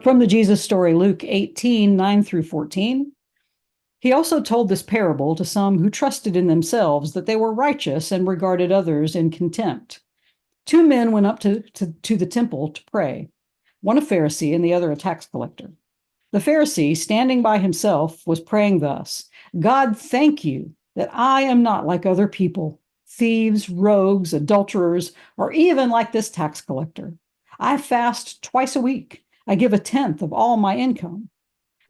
From the Jesus story, Luke 18, 9 through 14. He also told this parable to some who trusted in themselves that they were righteous and regarded others in contempt. Two men went up to the temple to pray, one a Pharisee and the other a tax collector. The Pharisee, standing by himself, was praying thus: God, thank you that I am not like other people, thieves, rogues, adulterers, or even like this tax collector. I fast twice a week. I give a tenth of all my income.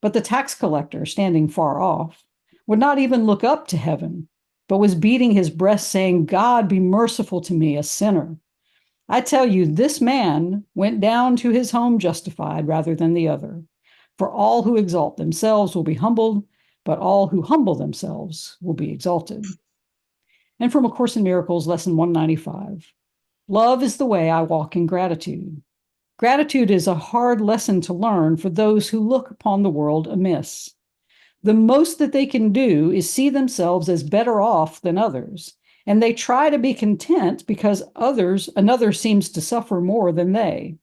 But the tax collector, standing far off, would not even look up to heaven, but was beating his breast, saying, God, be merciful to me, a sinner. I tell you, this man went down to his home justified rather than the other. For all who exalt themselves will be humbled, but all who humble themselves will be exalted. And from A Course in Miracles, lesson 195. Love is the way I walk in gratitude. Gratitude is a hard lesson to learn for those who look upon the world amiss. The most that they can do is see themselves as better off than others, and they try to be content because another seems to suffer more than they.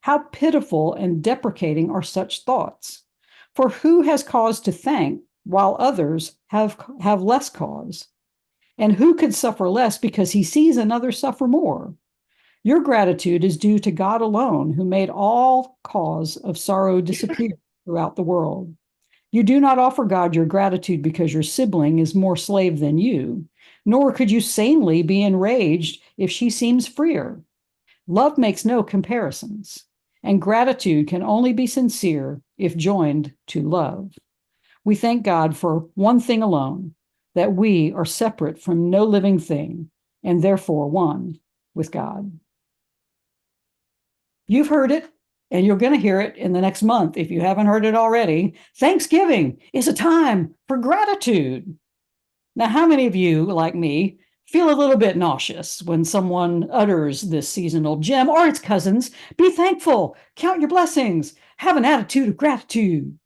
How pitiful and deprecating are such thoughts? For who has cause to thank while others have less cause? And who could suffer less because he sees another suffer more? Your gratitude is due to God alone, who made all cause of sorrow disappear throughout the world. You do not offer God your gratitude because your sibling is more slave than you, nor could you sanely be enraged if she seems freer. Love makes no comparisons, and gratitude can only be sincere if joined to love. We thank God for one thing alone, that we are separate from no living thing, and therefore one with God. You've heard it, and you're going to hear it in the next month if you haven't heard it already. Thanksgiving is a time for gratitude. Now, how many of you, like me, feel a little bit nauseous when someone utters this seasonal gem or its cousins? Be thankful, count your blessings, have an attitude of gratitude.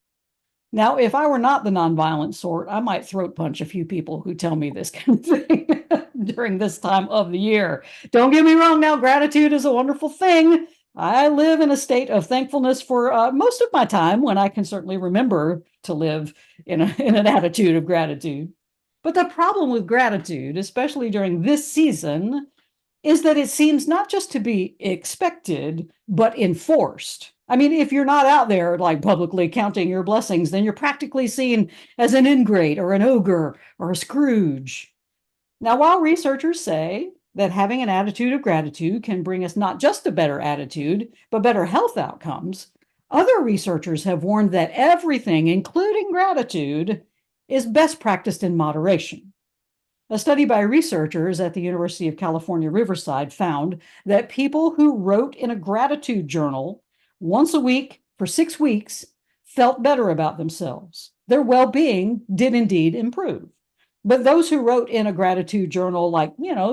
Now, if I were not the nonviolent sort, I might throat punch a few people who tell me this kind of thing during this time of the year. Don't get me wrong now, gratitude is a wonderful thing. I live in a state of thankfulness for most of my time, when I can certainly remember to live in an attitude of gratitude. But the problem with gratitude, especially during this season, is that it seems not just to be expected, but enforced. I mean, if you're not out there like publicly counting your blessings, then you're practically seen as an ingrate or an ogre or a Scrooge. Now, while researchers say that having an attitude of gratitude can bring us not just a better attitude, but better health outcomes, other researchers have warned that everything, including gratitude, is best practiced in moderation. A study by researchers at the University of California, Riverside found that people who wrote in a gratitude journal once a week for 6 weeks felt better about themselves. Their well-being did indeed improve. But those who wrote in a gratitude journal,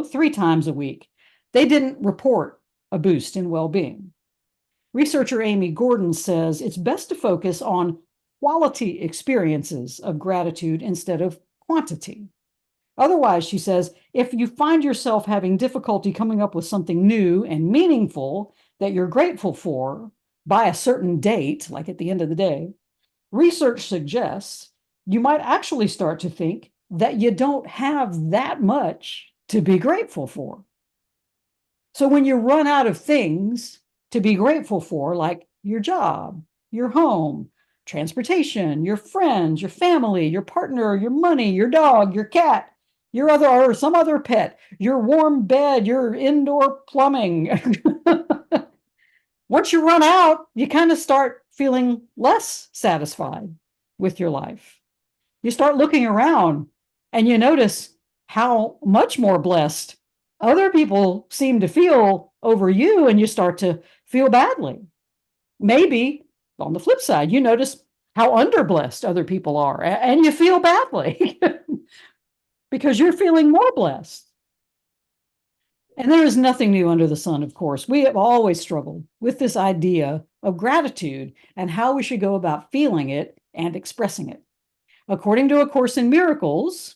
3 times a week, they didn't report a boost in well-being. Researcher Amy Gordon says it's best to focus on quality experiences of gratitude instead of quantity. Otherwise, she says, if you find yourself having difficulty coming up with something new and meaningful that you're grateful for by a certain date, like at the end of the day, research suggests you might actually start to think that you don't have that much to be grateful for. So when you run out of things to be grateful for, like your job, your home, transportation, your friends, your family, your partner, your money, your dog, your cat, your other or some other pet, your warm bed, your indoor plumbing. Once you run out, you kind of start feeling less satisfied with your life. You start looking around and you notice how much more blessed other people seem to feel over you, and you start to feel badly. Maybe on the flip side, you notice how underblessed other people are, and you feel badly because you're feeling more blessed. And there is nothing new under the sun, of course. We have always struggled with this idea of gratitude and how we should go about feeling it and expressing it. According to A Course in Miracles,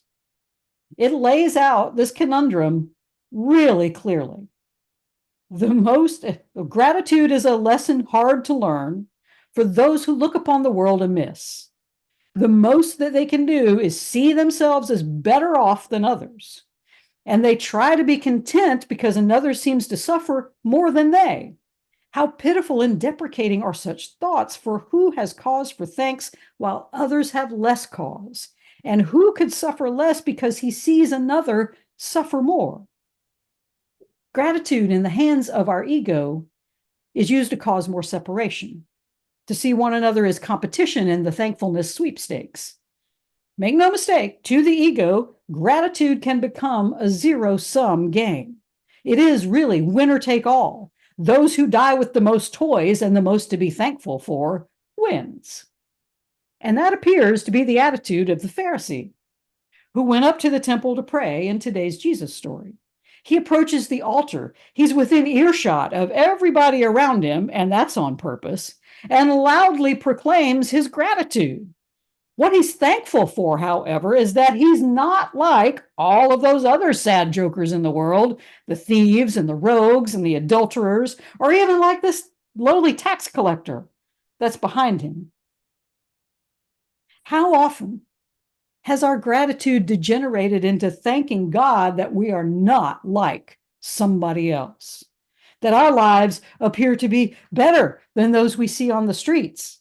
it lays out this conundrum really clearly. Gratitude is a lesson hard to learn, for those who look upon the world amiss. The most that they can do is see themselves as better off than others. And they try to be content because another seems to suffer more than they. How pitiful and deprecating are such thoughts, for who has cause for thanks while others have less cause? And who could suffer less because he sees another suffer more? Gratitude in the hands of our ego is used to cause more separation, to see one another as competition in the thankfulness sweepstakes. Make no mistake, to the ego, gratitude can become a zero-sum game. It is really winner take all. Those who die with the most toys and the most to be thankful for wins. And that appears to be the attitude of the Pharisee, who went up to the temple to pray in today's Jesus story. He approaches the altar. He's within earshot of everybody around him, and that's on purpose, and loudly proclaims his gratitude. What he's thankful for, however, is that he's not like all of those other sad jokers in the world, the thieves and the rogues and the adulterers, or even like this lowly tax collector that's behind him. How often has our gratitude degenerated into thanking God that we are not like somebody else, that our lives appear to be better than those we see on the streets?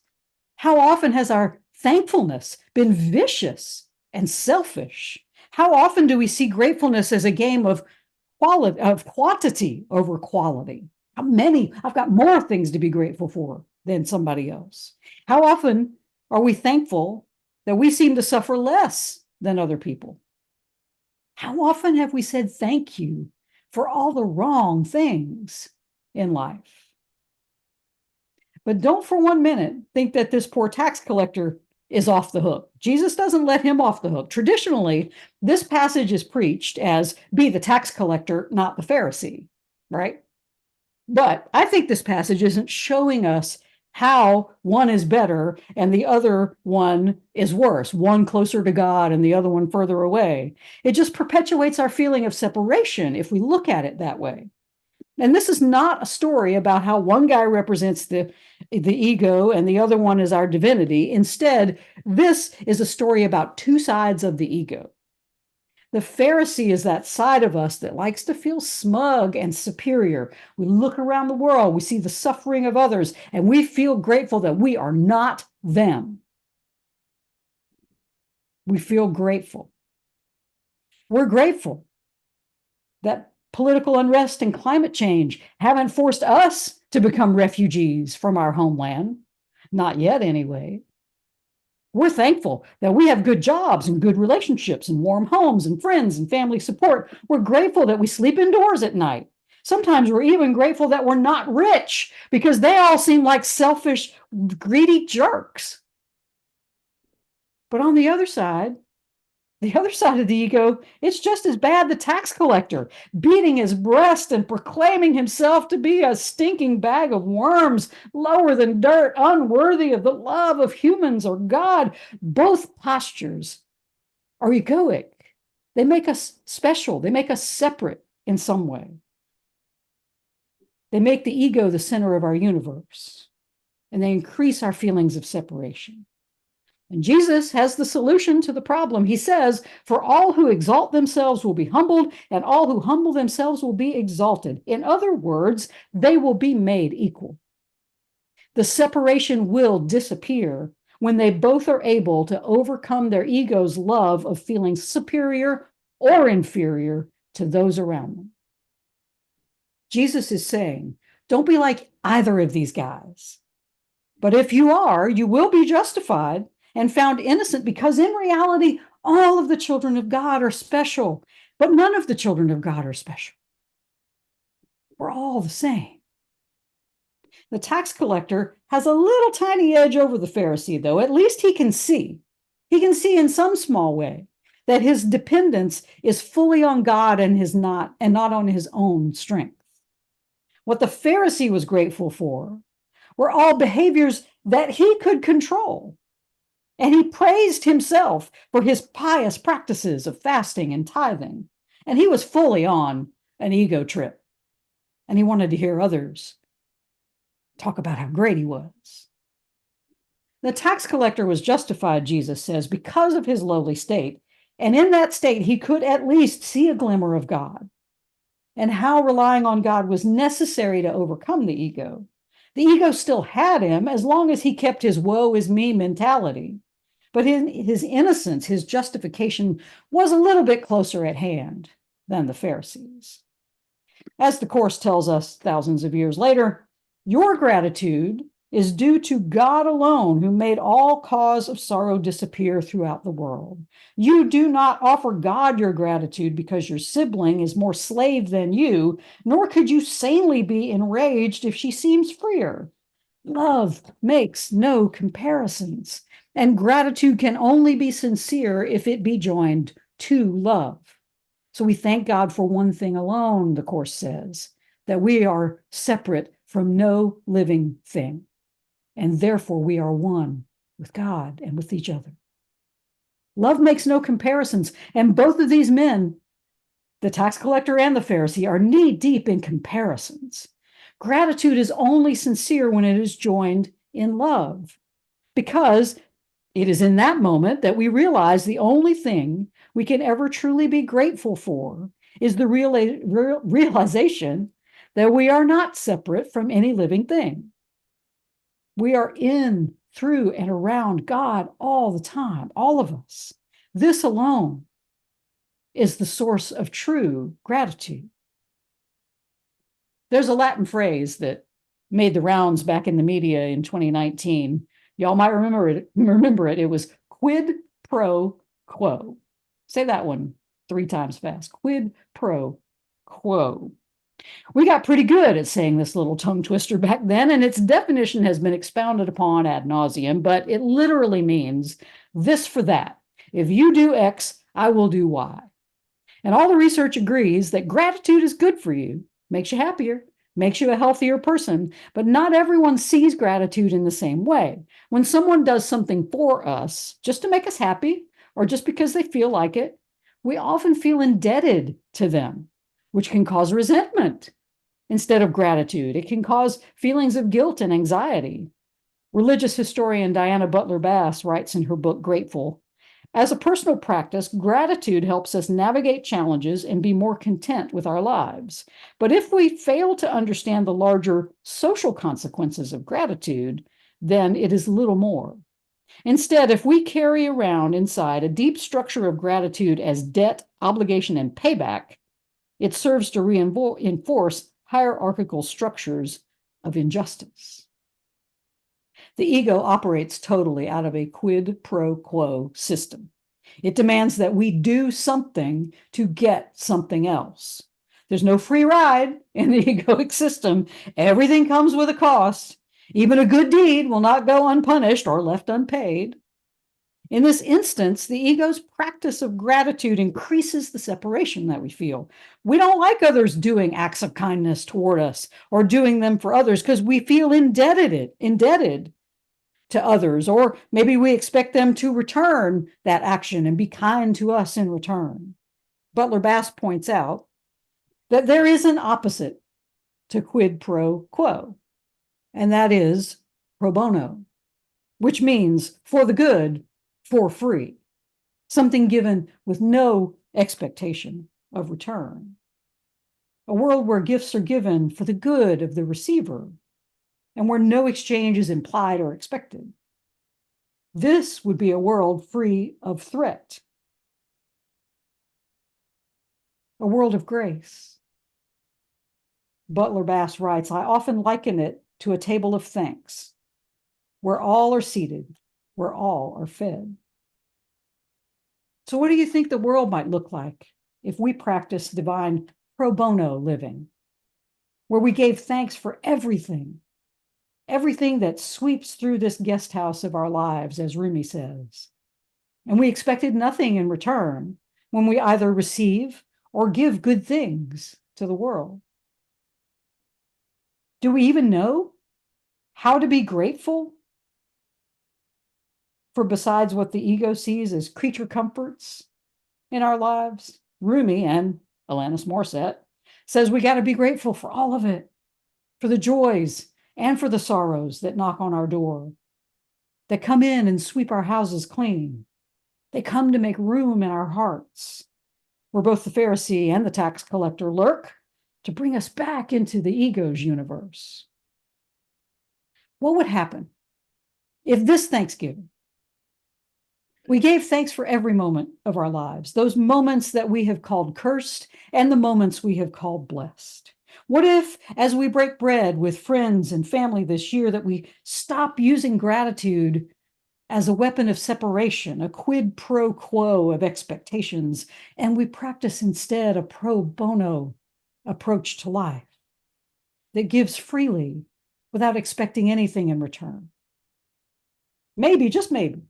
How often has our thankfulness been vicious and selfish? How often do we see gratefulness as a game of quantity over quality? How many? I've got more things to be grateful for than somebody else. How often are we thankful that we seem to suffer less than other people? How often have we said thank you for all the wrong things in life? But don't for 1 minute think that this poor tax collector is off the hook. Jesus doesn't let him off the hook. Traditionally, this passage is preached as be the tax collector, not the Pharisee, right? But I think this passage isn't showing us how one is better and the other one is worse, one closer to God and the other one further away. It just perpetuates our feeling of separation if we look at it that way. And this is not a story about how one guy represents the ego and the other one is our divinity. Instead, this is a story about two sides of the ego. The Pharisee is that side of us that likes to feel smug and superior. We look around the world, we see the suffering of others, and we feel grateful that we are not them. We feel grateful. We're grateful that political unrest and climate change haven't forced us to become refugees from our homeland. Not yet, anyway. We're thankful that we have good jobs and good relationships and warm homes and friends and family support. We're grateful that we sleep indoors at night. Sometimes we're even grateful that we're not rich because they all seem like selfish, greedy jerks. But on the other side of the ego, it's just as bad. The tax collector beating his breast and proclaiming himself to be a stinking bag of worms, lower than dirt, unworthy of the love of humans or God. Both postures are egoic. They make us special. They make us separate in some way. They make the ego the center of our universe, and they increase our feelings of separation. And Jesus has the solution to the problem. He says, for all who exalt themselves will be humbled, and all who humble themselves will be exalted. In other words, they will be made equal. The separation will disappear when they both are able to overcome their ego's love of feeling superior or inferior to those around them. Jesus is saying, don't be like either of these guys. But if you are, you will be justified and found innocent, because in reality, all of the children of God are special, but none of the children of God are special. We're all the same. The tax collector has a little tiny edge over the Pharisee, though. At least he can see. He can see in some small way that his dependence is fully on God and not on his own strength. What the Pharisee was grateful for were all behaviors that he could control. And he praised himself for his pious practices of fasting and tithing. And he was fully on an ego trip. And he wanted to hear others talk about how great he was. The tax collector was justified, Jesus says, because of his lowly state. And in that state, he could at least see a glimmer of God and how relying on God was necessary to overcome the ego. The ego still had him as long as he kept his woe is me mentality. But in his innocence, his justification was a little bit closer at hand than the Pharisees. As the Course tells us thousands of years later, your gratitude is due to God alone, who made all cause of sorrow disappear throughout the world. You do not offer God your gratitude because your sibling is more slave than you, nor could you sanely be enraged if she seems freer. Love makes no comparisons, and gratitude can only be sincere if it be joined to love. So we thank God for one thing alone, the Course says, that we are separate from no living thing, and therefore we are one with God and with each other. Love makes no comparisons, and both of these men, the tax collector and the Pharisee, are knee-deep in comparisons. Gratitude is only sincere when it is joined in love, because it is in that moment that we realize the only thing we can ever truly be grateful for is the realization that we are not separate from any living thing. We are in, through, and around God all the time, all of us. This alone is the source of true gratitude. There's a Latin phrase that made the rounds back in the media in 2019. Y'all might remember it. It was quid pro quo. Say that one 3 times fast. Quid pro quo. We got pretty good at saying this little tongue twister back then, and its definition has been expounded upon ad nauseum, but it literally means this for that. If you do X, I will do Y. And all the research agrees that gratitude is good for you, makes you happier, makes you a healthier person, but not everyone sees gratitude in the same way. When someone does something for us just to make us happy, or just because they feel like it, we often feel indebted to them, which can cause resentment instead of gratitude. It can cause feelings of guilt and anxiety. Religious historian Diana Butler Bass writes in her book, Grateful, as a personal practice, gratitude helps us navigate challenges and be more content with our lives. But if we fail to understand the larger social consequences of gratitude, then it is little more. Instead, if we carry around inside a deep structure of gratitude as debt, obligation, and payback, it serves to reinforce hierarchical structures of injustice. The ego operates totally out of a quid pro quo system. It demands that we do something to get something else. There's no free ride in the egoic system. Everything comes with a cost. Even a good deed will not go unpunished or left unpaid. In this instance, the ego's practice of gratitude increases the separation that we feel. We don't like others doing acts of kindness toward us or doing them for others because we feel indebted to others, or maybe we expect them to return that action and be kind to us in return. Butler Bass points out that there is an opposite to quid pro quo, and that is pro bono, which means for the good, for free, something given with no expectation of return. A world where gifts are given for the good of the receiver and where no exchange is implied or expected. This would be a world free of threat, a world of grace. Butler Bass writes, I often liken it to a table of thanks, where all are seated, where all are fed. So what do you think the world might look like if we practice divine pro bono living, where we gave thanks for everything that sweeps through this guest house of our lives, as Rumi says, and we expected nothing in return when we either receive or give good things to the world? Do we even know how to be grateful for besides what the ego sees as creature comforts in our lives? Rumi and Alanis Morissette says we got to be grateful for all of it, for the joys and for the sorrows that knock on our door, that come in and sweep our houses clean. They come to make room in our hearts, where both the Pharisee and the tax collector lurk, to bring us back into the ego's universe. What would happen if this Thanksgiving we gave thanks for every moment of our lives, those moments that we have called cursed and the moments we have called blessed? What if, as we break bread with friends and family this year, that we stop using gratitude as a weapon of separation, a quid pro quo of expectations, and we practice instead a pro bono approach to life that gives freely without expecting anything in return? Maybe, just maybe,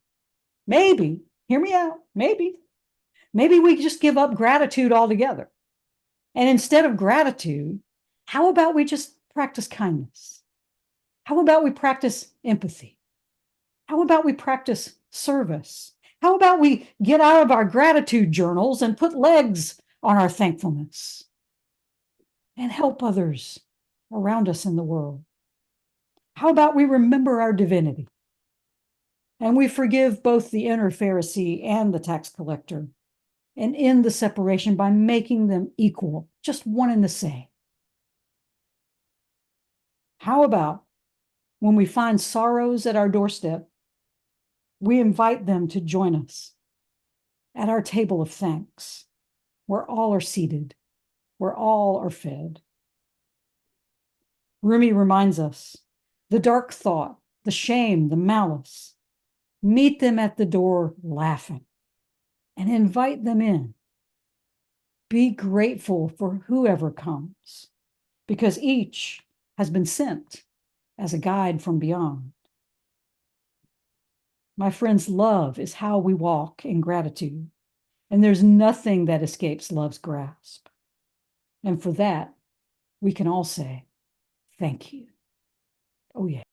hear me out, maybe we just give up gratitude altogether. And instead of gratitude, how about we just practice kindness? How about we practice empathy? How about we practice service? How about we get out of our gratitude journals and put legs on our thankfulness and help others around us in the world? How about we remember our divinity and we forgive both the inner Pharisee and the tax collector and end the separation by making them equal, just one and the same? How about when we find sorrows at our doorstep, we invite them to join us at our table of thanks, where all are seated, where all are fed? Rumi reminds us, the dark thought, the shame, the malice, meet them at the door laughing and invite them in. Be grateful for whoever comes, because each has been sent as a guide from beyond. My friends, love is how we walk in gratitude, and there's nothing that escapes love's grasp. And for that, we can all say, thank you. Oh, yeah.